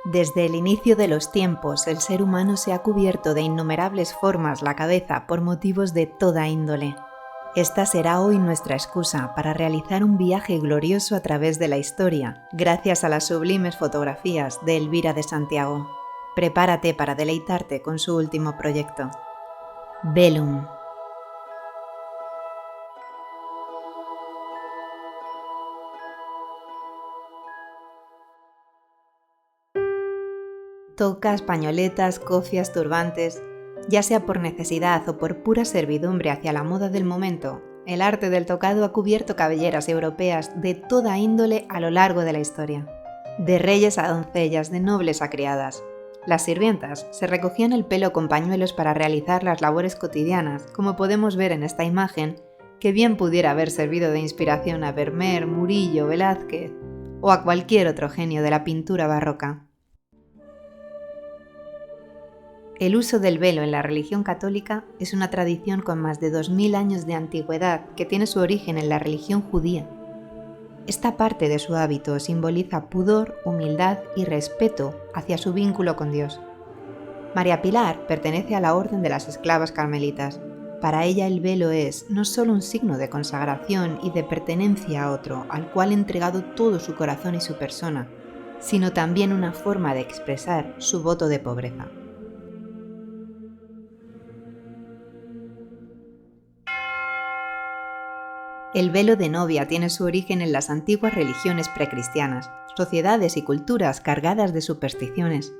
Desde el inicio de los tiempos, el ser humano se ha cubierto de innumerables formas la cabeza por motivos de toda índole. Esta será hoy nuestra excusa para realizar un viaje glorioso a través de la historia, gracias a las sublimes fotografías de Elvira de Santiago. Prepárate para deleitarte con su último proyecto. Velum. Tocas, pañoletas, cofias, turbantes. Ya sea por necesidad o por pura servidumbre hacia la moda del momento, el arte del tocado ha cubierto cabelleras europeas de toda índole a lo largo de la historia. De reyes a doncellas, de nobles a criadas. Las sirvientas se recogían el pelo con pañuelos para realizar las labores cotidianas, como podemos ver en esta imagen, que bien pudiera haber servido de inspiración a Vermeer, Murillo, Velázquez o a cualquier otro genio de la pintura barroca. El uso del velo en la religión católica es una tradición con más de 2000 años de antigüedad que tiene su origen en la religión judía. Esta parte de su hábito simboliza pudor, humildad y respeto hacia su vínculo con Dios. María Pilar pertenece a la Orden de las Esclavas Carmelitas. Para ella el velo es no solo un signo de consagración y de pertenencia a otro, al cual ha entregado todo su corazón y su persona, sino también una forma de expresar su voto de pobreza. El velo de novia tiene su origen en las antiguas religiones precristianas, sociedades y culturas cargadas de supersticiones.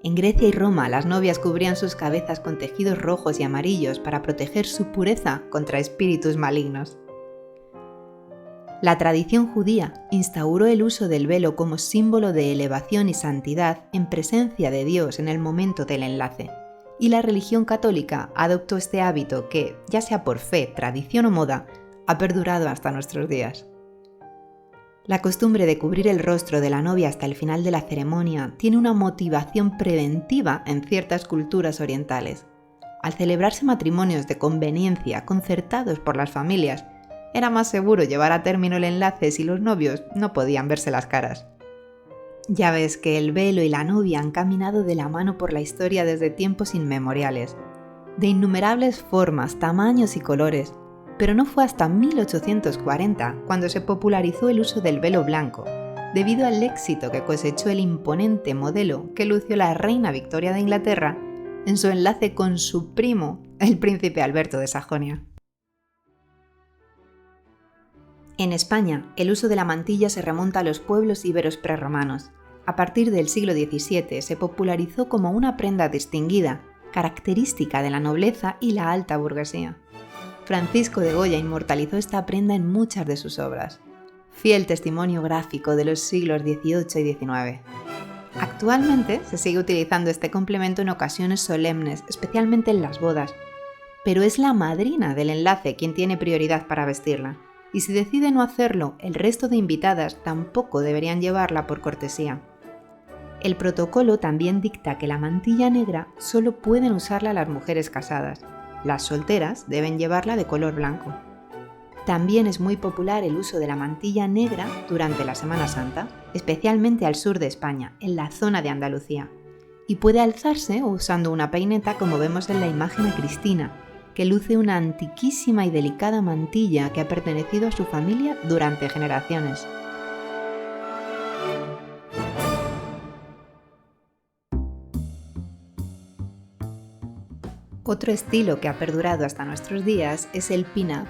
En Grecia y Roma, las novias cubrían sus cabezas con tejidos rojos y amarillos para proteger su pureza contra espíritus malignos. La tradición judía instauró el uso del velo como símbolo de elevación y santidad en presencia de Dios en el momento del enlace, y la religión católica adoptó este hábito que, ya sea por fe, tradición o moda, ha perdurado hasta nuestros días. La costumbre de cubrir el rostro de la novia hasta el final de la ceremonia tiene una motivación preventiva en ciertas culturas orientales. Al celebrarse matrimonios de conveniencia concertados por las familias, era más seguro llevar a término el enlace si los novios no podían verse las caras. Ya ves que el velo y la novia han caminado de la mano por la historia desde tiempos inmemoriales, de innumerables formas, tamaños y colores, pero no fue hasta 1840 cuando se popularizó el uso del velo blanco, debido al éxito que cosechó el imponente modelo que lució la reina Victoria de Inglaterra en su enlace con su primo, el príncipe Alberto de Sajonia. En España, el uso de la mantilla se remonta a los pueblos íberos prerromanos. A partir del siglo XVII se popularizó como una prenda distinguida, característica de la nobleza y la alta burguesía. Francisco de Goya inmortalizó esta prenda en muchas de sus obras, fiel testimonio gráfico de los siglos XVIII y XIX. Actualmente se sigue utilizando este complemento en ocasiones solemnes, especialmente en las bodas, pero es la madrina del enlace quien tiene prioridad para vestirla, y si decide no hacerlo, el resto de invitadas tampoco deberían llevarla por cortesía. El protocolo también dicta que la mantilla negra solo pueden usarla las mujeres casadas. Las solteras deben llevarla de color blanco. También es muy popular el uso de la mantilla negra durante la Semana Santa, especialmente al sur de España, en la zona de Andalucía, y puede alzarse usando una peineta como vemos en la imagen de Cristina, que luce una antiquísima y delicada mantilla que ha pertenecido a su familia durante generaciones. Otro estilo que ha perdurado hasta nuestros días es el pin-up,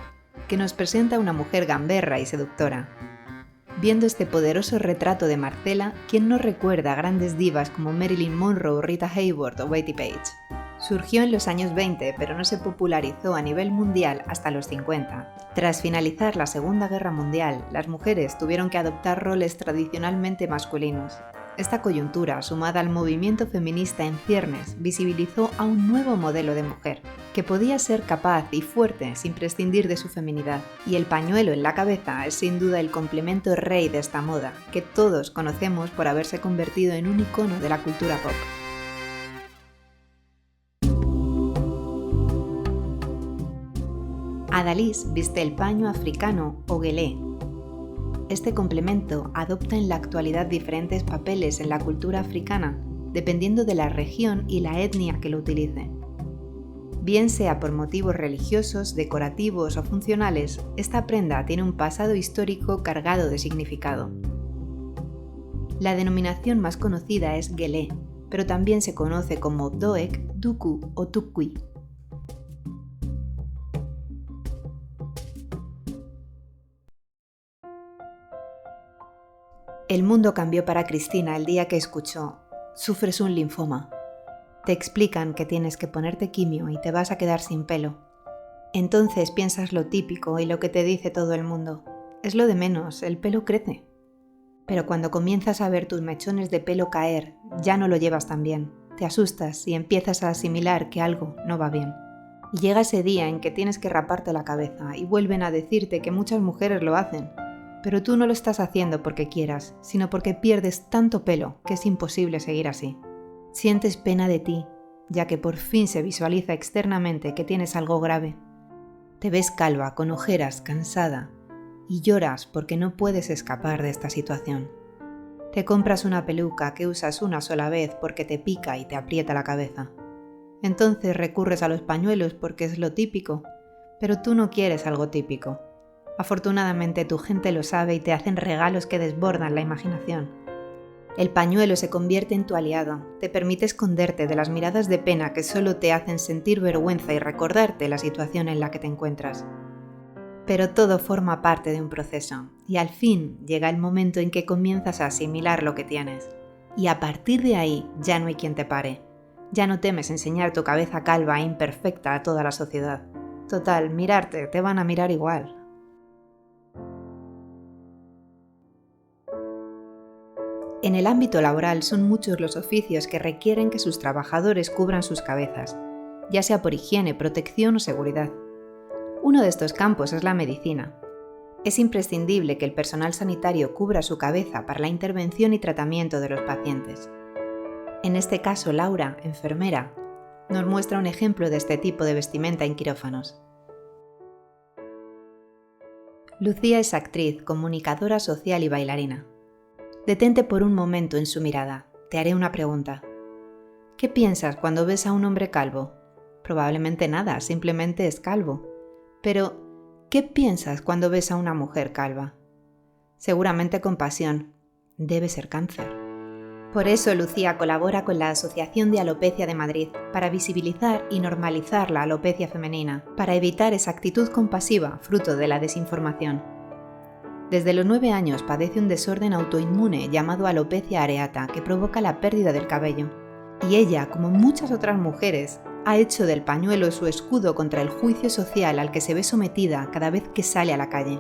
que nos presenta a una mujer gamberra y seductora. Viendo este poderoso retrato de Marcela, ¿quién no recuerda a grandes divas como Marilyn Monroe, Rita Hayworth o Betty Page? Surgió en los años 20, pero no se popularizó a nivel mundial hasta los 50. Tras finalizar la Segunda Guerra Mundial, las mujeres tuvieron que adoptar roles tradicionalmente masculinos. Esta coyuntura, sumada al movimiento feminista en ciernes, visibilizó a un nuevo modelo de mujer, que podía ser capaz y fuerte sin prescindir de su feminidad. Y el pañuelo en la cabeza es sin duda el complemento rey de esta moda, que todos conocemos por haberse convertido en un icono de la cultura pop. Adalys viste el paño africano o guelé. este complemento adopta en la actualidad diferentes papeles en la cultura africana, dependiendo de la región y la etnia que lo utilice. Bien sea por motivos religiosos, decorativos o funcionales, esta prenda tiene un pasado histórico cargado de significado. La denominación más conocida es guelé, pero también se conoce como doek, duku o tukui. El mundo cambió para Cristina el día que escuchó: "Sufres un linfoma". Te explican que tienes que ponerte quimio y te vas a quedar sin pelo. Entonces piensas lo típico y lo que te dice todo el mundo: es lo de menos, el pelo crece. Pero cuando comienzas a ver tus mechones de pelo caer, ya no lo llevas tan bien. Te asustas y empiezas a asimilar que algo no va bien. Y llega ese día en que tienes que raparte la cabeza y vuelven a decirte que muchas mujeres lo hacen. Pero tú no lo estás haciendo porque quieras, sino porque pierdes tanto pelo que es imposible seguir así. Sientes pena de ti, ya que por fin se visualiza externamente que tienes algo grave. Te ves calva, con ojeras, cansada, y lloras porque no puedes escapar de esta situación. Te compras una peluca que usas una sola vez porque te pica y te aprieta la cabeza. Entonces recurres a los pañuelos porque es lo típico, pero tú no quieres algo típico. Afortunadamente tu gente lo sabe y te hacen regalos que desbordan la imaginación. El pañuelo se convierte en tu aliado, te permite esconderte de las miradas de pena que solo te hacen sentir vergüenza y recordarte la situación en la que te encuentras. Pero todo forma parte de un proceso, y al fin llega el momento en que comienzas a asimilar lo que tienes. Y a partir de ahí ya no hay quien te pare. Ya no temes enseñar tu cabeza calva e imperfecta a toda la sociedad. Total, mirarte te van a mirar igual. En el ámbito laboral son muchos los oficios que requieren que sus trabajadores cubran sus cabezas, ya sea por higiene, protección o seguridad. Uno de estos campos es la medicina. Es imprescindible que el personal sanitario cubra su cabeza para la intervención y tratamiento de los pacientes. En este caso, Laura, enfermera, nos muestra un ejemplo de este tipo de vestimenta en quirófanos. Lucía es actriz, comunicadora social y bailarina. Detente por un momento en su mirada. Te haré una pregunta. ¿Qué piensas cuando ves a un hombre calvo? Probablemente nada, simplemente es calvo. Pero, ¿qué piensas cuando ves a una mujer calva? Seguramente compasión. Debe ser cáncer. Por eso Lucía colabora con la Asociación de Alopecia de Madrid para visibilizar y normalizar la alopecia femenina, para evitar esa actitud compasiva fruto de la desinformación. Desde los 9 años padece un desorden autoinmune llamado alopecia areata que provoca la pérdida del cabello. Y ella, como muchas otras mujeres, ha hecho del pañuelo su escudo contra el juicio social al que se ve sometida cada vez que sale a la calle.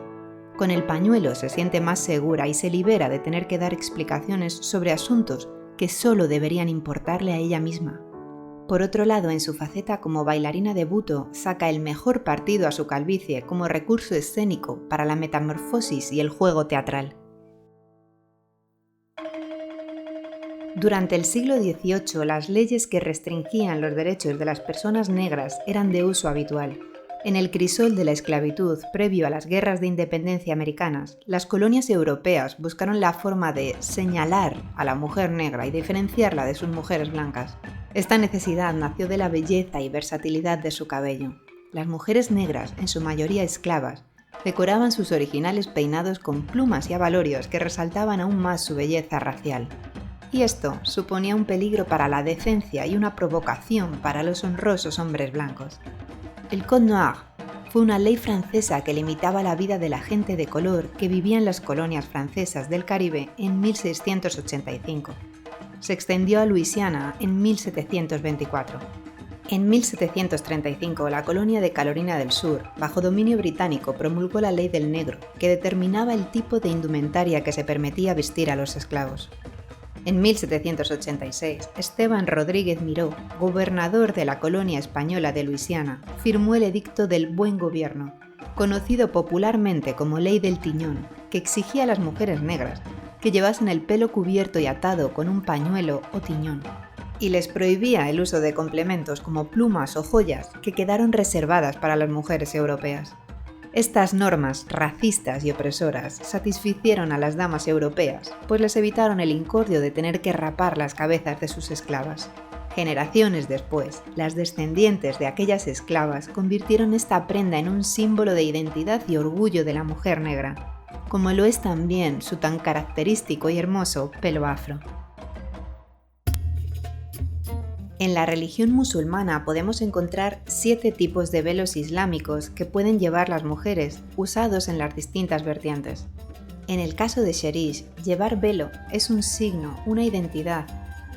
Con el pañuelo se siente más segura y se libera de tener que dar explicaciones sobre asuntos que solo deberían importarle a ella misma. Por otro lado, en su faceta como bailarina de buto, saca el mejor partido a su calvicie como recurso escénico para la metamorfosis y el juego teatral. Durante el siglo XVIII, las leyes que restringían los derechos de las personas negras eran de uso habitual. En el crisol de la esclavitud, previo a las guerras de independencia americanas, las colonias europeas buscaron la forma de señalar a la mujer negra y diferenciarla de sus mujeres blancas. Esta necesidad nació de la belleza y versatilidad de su cabello. Las mujeres negras, en su mayoría esclavas, decoraban sus originales peinados con plumas y abalorios que resaltaban aún más su belleza racial. Y esto suponía un peligro para la decencia y una provocación para los honrosos hombres blancos. El Code Noir fue una ley francesa que limitaba la vida de la gente de color que vivía en las colonias francesas del Caribe en 1685. Se extendió a Luisiana en 1724. En 1735, la colonia de Carolina del Sur, bajo dominio británico, promulgó la Ley del Negro, que determinaba el tipo de indumentaria que se permitía vestir a los esclavos. En 1786, Esteban Rodríguez Miró, gobernador de la colonia española de Luisiana, firmó el Edicto del Buen Gobierno, conocido popularmente como Ley del Tiñón, que exigía a las mujeres negras que llevasen el pelo cubierto y atado con un pañuelo o tiñón, y les prohibía el uso de complementos como plumas o joyas que quedaron reservadas para las mujeres europeas. Estas normas racistas y opresoras satisficieron a las damas europeas, pues les evitaron el incordio de tener que rapar las cabezas de sus esclavas. Generaciones después, las descendientes de aquellas esclavas convirtieron esta prenda en un símbolo de identidad y orgullo de la mujer negra, como lo es también su tan característico y hermoso pelo afro. En la religión musulmana podemos encontrar 7 tipos de velos islámicos que pueden llevar las mujeres, usados en las distintas vertientes. En el caso de Sherish, llevar velo es un signo, una identidad,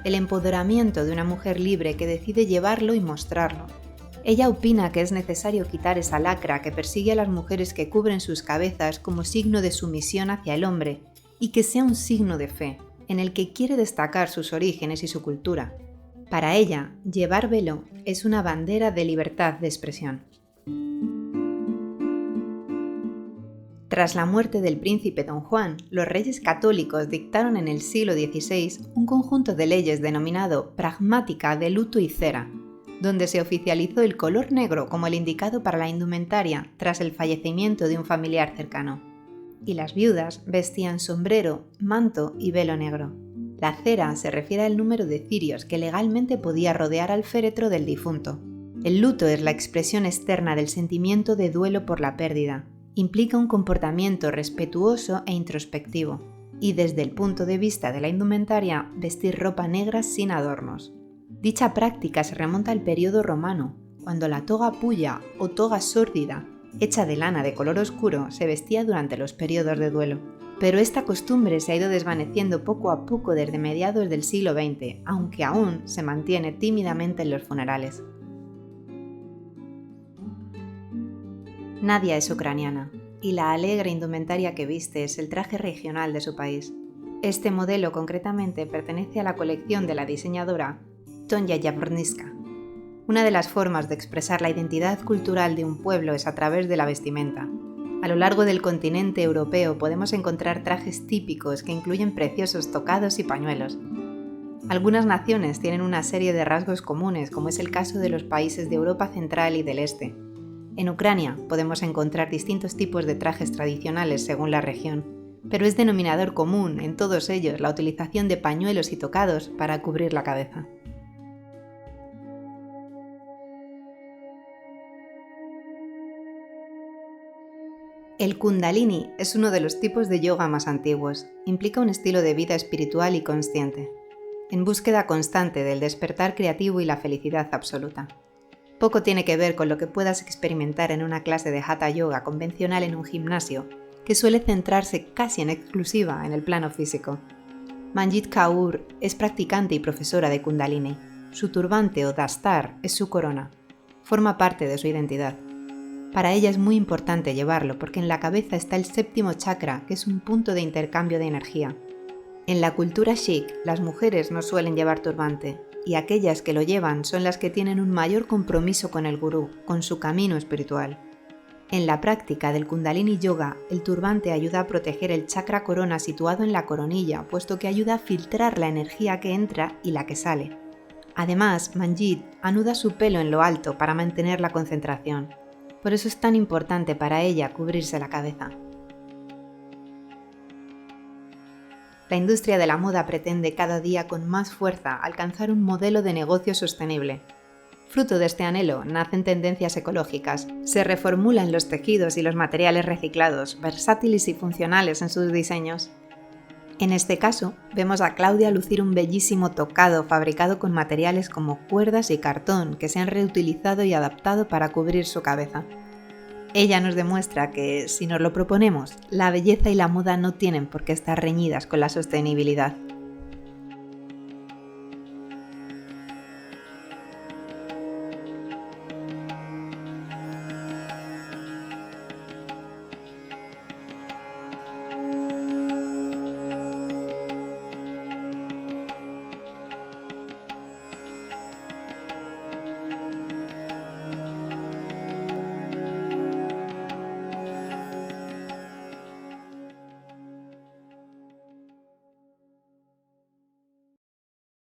el empoderamiento de una mujer libre que decide llevarlo y mostrarlo. Ella opina que es necesario quitar esa lacra que persigue a las mujeres que cubren sus cabezas como signo de sumisión hacia el hombre, y que sea un signo de fe, en el que quiere destacar sus orígenes y su cultura. Para ella, llevar velo es una bandera de libertad de expresión. Tras la muerte del príncipe Don Juan, los reyes católicos dictaron en el siglo XVI un conjunto de leyes denominado Pragmática de luto y cera, donde se oficializó el color negro como el indicado para la indumentaria tras el fallecimiento de un familiar cercano. Y las viudas vestían sombrero, manto y velo negro. La cera se refiere al número de cirios que legalmente podía rodear al féretro del difunto. El luto es la expresión externa del sentimiento de duelo por la pérdida. Implica un comportamiento respetuoso e introspectivo. Y desde el punto de vista de la indumentaria, vestir ropa negra sin adornos. Dicha práctica se remonta al periodo romano, cuando la toga pulla o toga sórdida, hecha de lana de color oscuro, se vestía durante los periodos de duelo. Pero esta costumbre se ha ido desvaneciendo poco a poco desde mediados del siglo XX, aunque aún se mantiene tímidamente en los funerales. Nadia es ucraniana, y la alegre indumentaria que viste es el traje regional de su país. Este modelo concretamente pertenece a la colección de la diseñadora Tonya Javornyska. Una de las formas de expresar la identidad cultural de un pueblo es a través de la vestimenta. A lo largo del continente europeo podemos encontrar trajes típicos que incluyen preciosos tocados y pañuelos. Algunas naciones tienen una serie de rasgos comunes, como es el caso de los países de Europa Central y del Este. En Ucrania podemos encontrar distintos tipos de trajes tradicionales según la región, pero es denominador común en todos ellos la utilización de pañuelos y tocados para cubrir la cabeza. El Kundalini es uno de los tipos de yoga más antiguos. Implica un estilo de vida espiritual y consciente, en búsqueda constante del despertar creativo y la felicidad absoluta. Poco tiene que ver con lo que puedas experimentar en una clase de Hatha Yoga convencional en un gimnasio, que suele centrarse casi en exclusiva en el plano físico. Manjit Kaur es practicante y profesora de Kundalini. Su turbante o dastar es su corona. Forma parte de su identidad. Para ella es muy importante llevarlo porque en la cabeza está el 7º chakra, que es un punto de intercambio de energía. En la cultura Sikh, las mujeres no suelen llevar turbante, y aquellas que lo llevan son las que tienen un mayor compromiso con el gurú, con su camino espiritual. En la práctica del Kundalini Yoga, el turbante ayuda a proteger el chakra corona situado en la coronilla, puesto que ayuda a filtrar la energía que entra y la que sale. Además, Manjit anuda su pelo en lo alto para mantener la concentración. Por eso es tan importante para ella cubrirse la cabeza. La industria de la moda pretende cada día con más fuerza alcanzar un modelo de negocio sostenible. Fruto de este anhelo nacen tendencias ecológicas, se reformulan los tejidos y los materiales reciclados, versátiles y funcionales en sus diseños. En este caso, vemos a Claudia lucir un bellísimo tocado fabricado con materiales como cuerdas y cartón que se han reutilizado y adaptado para cubrir su cabeza. Ella nos demuestra que, si nos lo proponemos, la belleza y la moda no tienen por qué estar reñidas con la sostenibilidad.